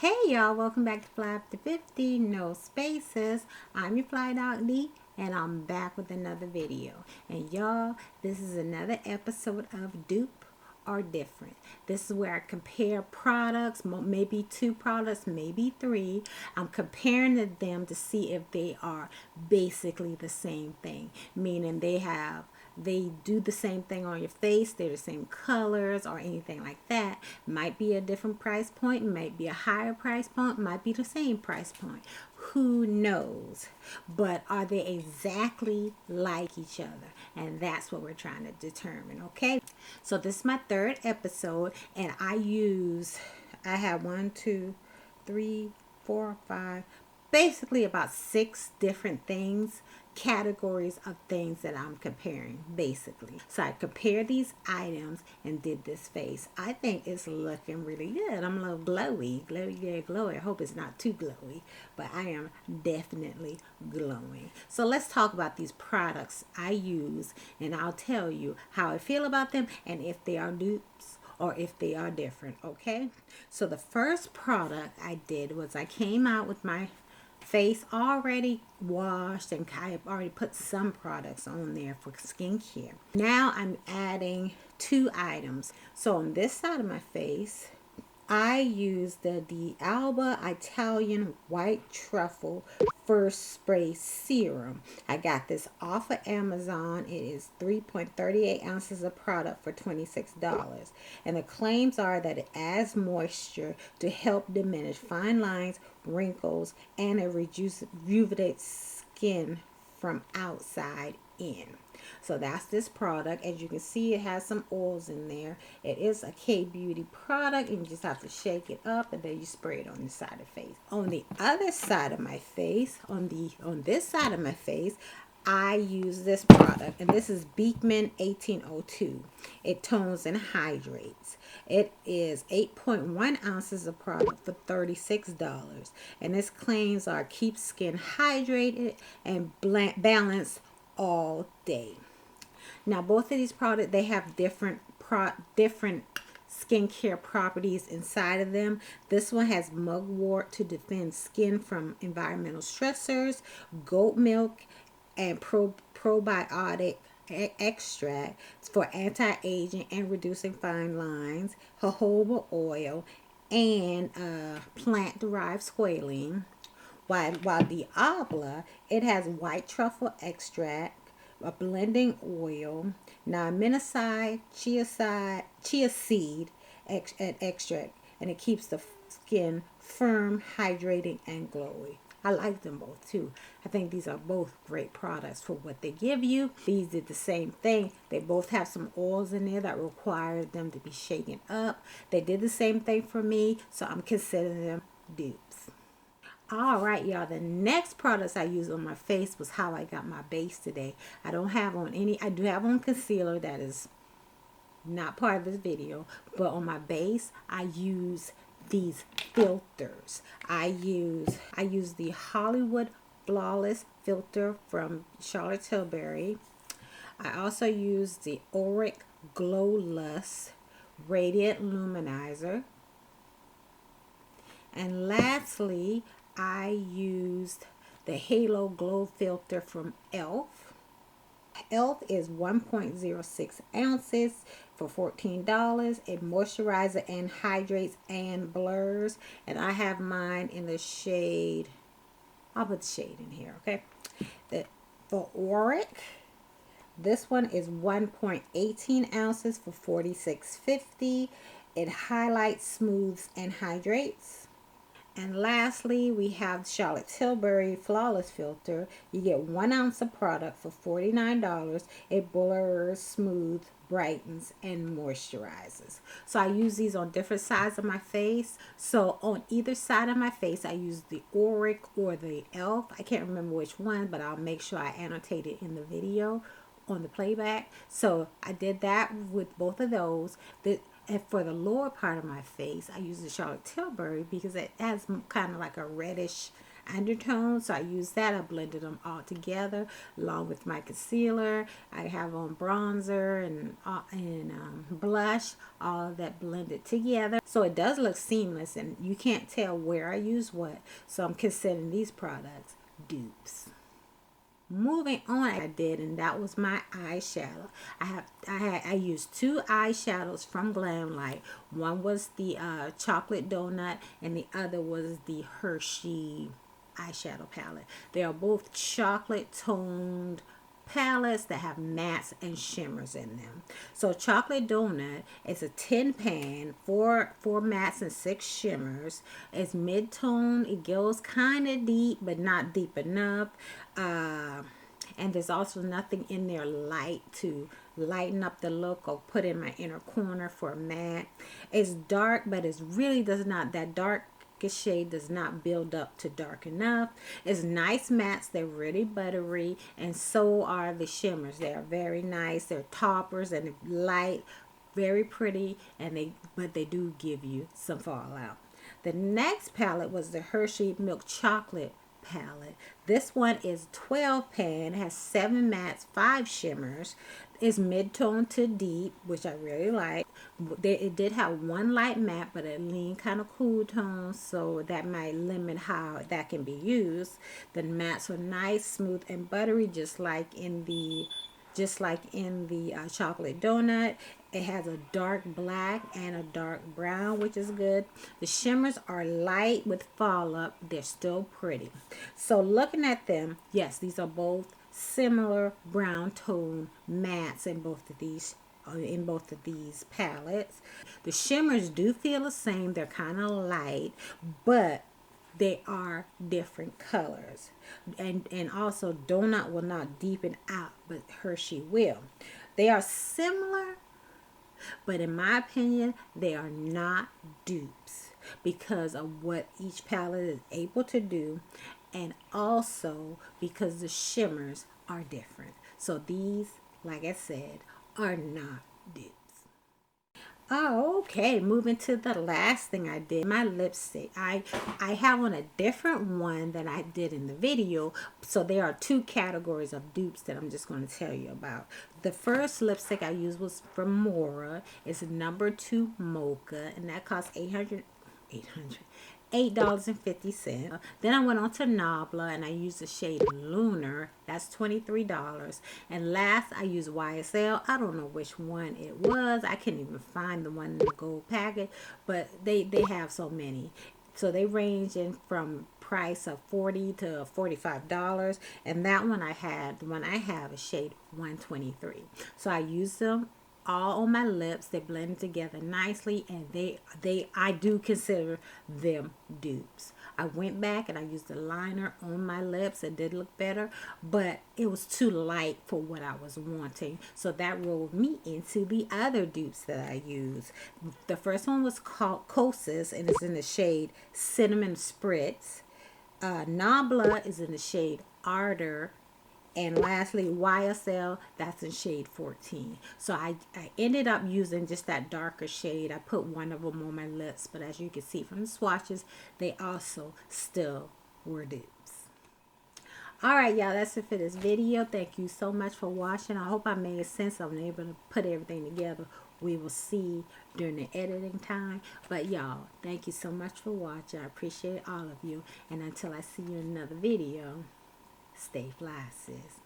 Hey y'all, welcome back to FlyafterFifty, no spaces. I'm your Fly Dog D, and I'm back with another video. And y'all, this is another episode of Dupe or Different. This is where I compare products, maybe two products, maybe three. I'm comparing them to see if they are basically the same thing, meaning they do the same thing on your face, they're the same colors or anything like that. Might be a different price point, might be a higher price point, might be the same price point. Who knows? But are they exactly like each other? And that's what we're trying to determine, okay? So this is my third episode, and I have one, two, three, four, five, basically about six different things, categories of things that I'm comparing, basically. So I compared these items and did this face. I think it's looking really good. I'm a little glowy. I hope it's not too glowy, but I am definitely glowing. So let's talk about these products I use, and I'll tell you how I feel about them and if they are dupes or if they are different, okay? So the first product I did was I came out with my face already washed, and I have already put some products on there for skincare. Now I'm adding two items. So on this side of my face, I use the Alba Italian White Truffle First Spray Serum. I got this off of Amazon. It is 3.38 ounces of product for $26. And the claims are that it adds moisture to help diminish fine lines, wrinkles, and it rejuvenates skin from outside in. So that's this product. As you can see, it has some oils in there. It is a K-Beauty product, and you just have to shake it up, and then you spray it on the side of the face. On the other side of my face, on this side of my face, I use this product, and this is Beekman 1802. It tones and hydrates. It is 8.1 ounces of product for $36. And its claims are keep skin hydrated and balanced all day. Now both of these products, they have different skincare properties inside of them. This one has mugwort to defend skin from environmental stressors, goat milk, and probiotic extract for anti-aging and reducing fine lines, jojoba oil, and plant-derived squalane. While the Nabla, it has white truffle extract, a blending oil, naminoside, chia seed extract, and it keeps the skin firm, hydrating, and glowy. I like them both too. I think these are both great products for what they give you. These did the same thing. They both have some oils in there that require them to be shaken up. They did the same thing for me, so I'm considering them dupes. All right, y'all. The next products I used on my face was how I got my base today. I don't have on any. I do have on concealer that is not part of this video, but on my base I use these filters. I use the Hollywood Flawless filter from Tilbury. I also use the Auric Glow Lust Radiant Luminizer. And lastly, I used the Halo Glow filter from e.l.f. e.l.f. is 1.06 ounces for $14. It moisturizes and hydrates and blurs. And I have mine in the shade, I'll put the shade in here, okay? For Auric, this one is 1.18 ounces for $46.50. It highlights, smooths, and hydrates. And lastly, we have Charlotte Tilbury Flawless Filter. You get 1 ounce of product for $49. It blurs, smooths, brightens, and moisturizes. So I use these on different sides of my face. So on either side of my face, I use the Auric or the e.l.f. I can't remember which one, but I'll make sure I annotate it in the video on the playback. So I did that with both of those. And for the lower part of my face, I use the Charlotte Tilbury because it has kind of like a reddish undertones. So I use that. I blended them all together along with my concealer. I have on bronzer and blush, all of that blended together. So it does look seamless and you can't tell where I use what. So I'm considering these products dupes. Moving on, I did, and that was my eyeshadow. I used two eyeshadows from Glamlite. One was the chocolate donut, and the other was the Hershey eyeshadow palette. They are both chocolate toned palettes that have mattes and shimmers in them. So chocolate donut is a 10 pan, four mattes and 6 shimmers. It's mid-tone. It goes kind of deep but not deep enough, and there's also nothing in there light to lighten up the look or put in my inner corner for a matte. It's dark, but it really does not, that dark shade does not build up to dark enough. It's nice mattes. They're really buttery, and so are the shimmers. They are very nice. They're toppers and light, very pretty, and but they do give you some fallout. The next palette was the Hershey Milk Chocolate palette. This one is 12 pan, has 7 mattes, 5 shimmers. It's mid-tone to deep, which I really like. It did have one light matte, but it leaned kind of cool tone, so that might limit how that can be used. The mattes are nice, smooth, and buttery, just like in the chocolate donut. It has a dark black and a dark brown, which is good. The shimmers are light with fall up. They're still pretty. So looking at them, yes, these are both similar brown tone mattes in both of these palettes. The shimmers do feel the same. They're kind of light, but they are different colors. And also donut will not deepen out, but Hershey will. They are similar, but in my opinion, they are not dupes because of what each palette is able to do, and also because the shimmers are different. So these, like I said, are not dupes. Oh, okay. Moving to the last thing I did, my lipstick. I have on a different one than I did in the video. So there are 2 categories of dupes that I'm just going to tell you about. The first lipstick I used was from Moira. It's number 2 Mocha, and that cost $8.50. Then I went on to Nabla and I used the shade Lunar. That's $23. And last I used YSL. I don't know which one it was. I couldn't even find the one in the gold packet, but they have so many. So they range in from price of $40 to $45. And that one the one I have is shade 123. So I used them all on my lips. They blend together nicely, and I do consider them dupes. I went back and I used the liner on my lips. It did look better, but it was too light for what I was wanting. So that rolled me into the other dupes that I used. The first one was called Kosas, and it's in the shade Cinnamon Spritz. Nabla is in the shade Ardor. And lastly, YSL, that's in shade 14. So I ended up using just that darker shade. I put one of them on my lips, but as you can see from the swatches, they also still were dupes. Alright, y'all, that's it for this video. Thank you so much for watching. I hope I made sense. I'm able to put everything together. We will see during the editing time. But y'all, thank you so much for watching. I appreciate all of you. And until I see you in another video, stay fly, sis.